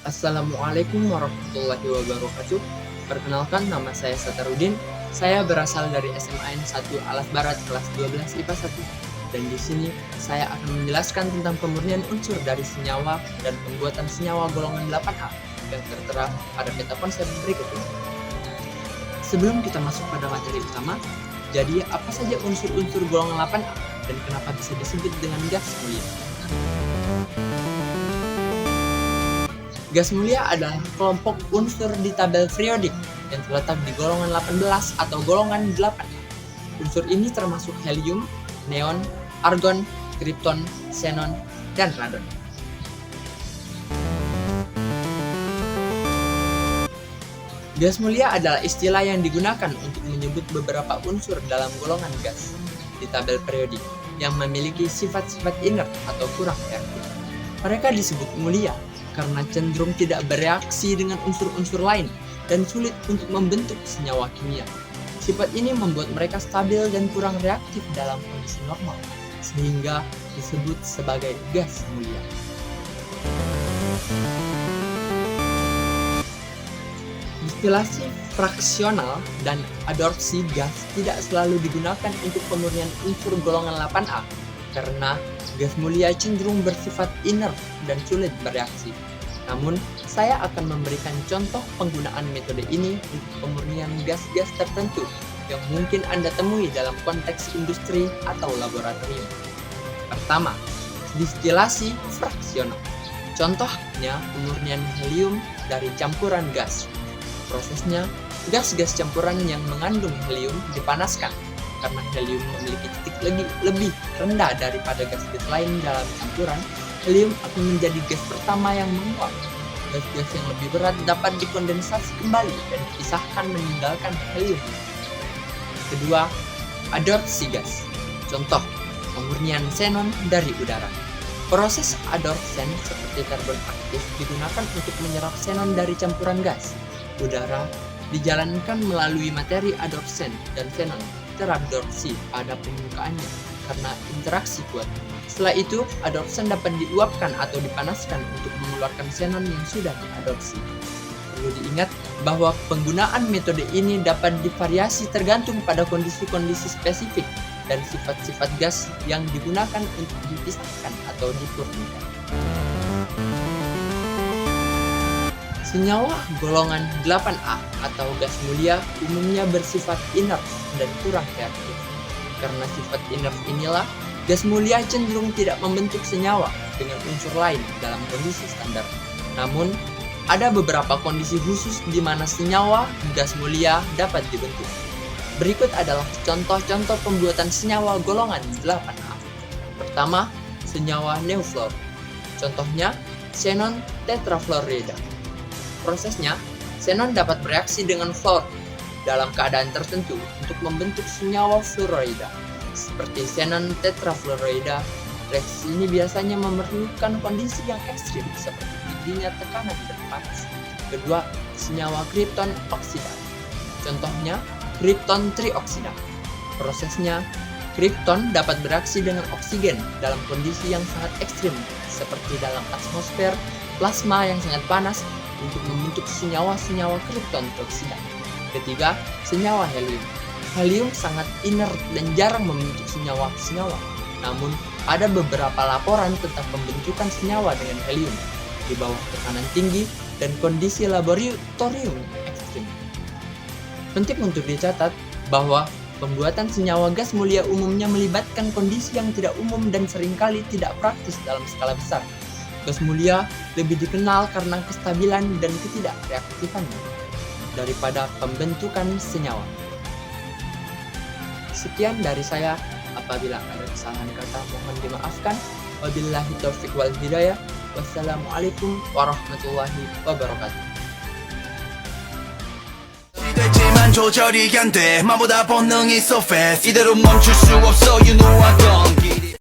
Assalamualaikum warahmatullahi wabarakatuh. Perkenalkan, nama saya Satarudin. Saya berasal dari SMAN 1 Alas Barat kelas 12 IPA 1. Dan di sini saya akan menjelaskan tentang pemurnian unsur dari senyawa dan pembuatan senyawa golongan 8A yang tertera pada peta konsep berikut ini. Sebelum kita masuk pada materi utama, jadi apa saja unsur-unsur golongan 8A dan kenapa bisa disebut dengan gas mulia? Gas mulia adalah kelompok unsur di tabel periodik yang terletak di golongan 18 atau golongan 8. Unsur ini termasuk helium, neon, argon, kripton, xenon, dan radon. Gas mulia adalah istilah yang digunakan untuk menyebut beberapa unsur dalam golongan gas di tabel periodik yang memiliki sifat-sifat inert atau kurang reaktif. Mereka disebut mulia karena cenderung tidak bereaksi dengan unsur-unsur lain dan sulit untuk membentuk senyawa kimia. Sifat ini membuat mereka stabil dan kurang reaktif dalam kondisi normal, sehingga disebut sebagai gas mulia. Distilasi fraksional dan adsorpsi gas tidak selalu digunakan untuk pemurnian unsur golongan 8A karena gas mulia cenderung bersifat inert dan sulit bereaksi. Namun, saya akan memberikan contoh penggunaan metode ini untuk pemurnian gas-gas tertentu yang mungkin Anda temui dalam konteks industri atau laboratorium. Pertama, distilasi fraksional. Contohnya pemurnian helium dari campuran gas. Prosesnya, gas-gas campuran yang mengandung helium dipanaskan karena helium memiliki titik lebih rendah daripada gas-gas lain dalam campuran. Helium akan menjadi gas pertama yang menguap. Gas-gas yang lebih berat dapat dikondensasi kembali dan dipisahkan meninggalkan helium. Kedua, adsorpsi gas. Contoh, pemurnian xenon dari udara. Proses adsorpsi seperti karbon aktif digunakan untuk menyerap xenon dari campuran gas. Udara dijalankan melalui materi adsorpsen dan xenon terabsorpsi pada permukaannya karena interaksi kuat. Setelah itu, adsorpsen dapat diuapkan atau dipanaskan untuk mengeluarkan xenon yang sudah diadsorpsi. Perlu diingat bahwa penggunaan metode ini dapat divariasi tergantung pada kondisi-kondisi spesifik dan sifat-sifat gas yang digunakan untuk dipisahkan atau dipurnikan. Senyawa golongan 8A atau gas mulia umumnya bersifat inert dan kurang reaktif. Karena sifat inert inilah, gas mulia cenderung tidak membentuk senyawa dengan unsur lain dalam kondisi standar. Namun, ada beberapa kondisi khusus di mana senyawa gas mulia dapat dibentuk. Berikut adalah contoh-contoh pembuatan senyawa golongan 8A. Pertama, senyawa neufluor. Contohnya, xenon tetrafluorida. Prosesnya, xenon dapat bereaksi dengan fluor dalam keadaan tertentu untuk membentuk senyawa fluorida. Seperti xenon tetrafluorida, reaksi ini biasanya memerlukan kondisi yang ekstrim seperti tingginya tekanan dan panas. Kedua, senyawa kripton oksida. Contohnya, kripton trioksida. Prosesnya, kripton dapat bereaksi dengan oksigen dalam kondisi yang sangat ekstrim seperti dalam atmosfer, plasma yang sangat panas untuk membentuk senyawa-senyawa kripton trioksida. Ketiga, senyawa helium. Helium sangat inert dan jarang membentuk senyawa-senyawa. Namun, ada beberapa laporan tentang pembentukan senyawa dengan helium di bawah tekanan tinggi dan kondisi laboratorium ekstrim. Penting untuk dicatat bahwa pembuatan senyawa gas mulia umumnya melibatkan kondisi yang tidak umum dan seringkali tidak praktis dalam skala besar. Gas mulia lebih dikenal karena kestabilan dan ketidakreaktifannya daripada pembentukan senyawa. Sekian dari saya. Apabila ada kesalahan kata mohon dimaafkan. Wabillahi taufiq wal hidayah. Wassalamualaikum warahmatullahi wabarakatuh. 조절이 안 돼 마보다 본능이 so fast 이대로 멈출 수 없어 you know I don't get it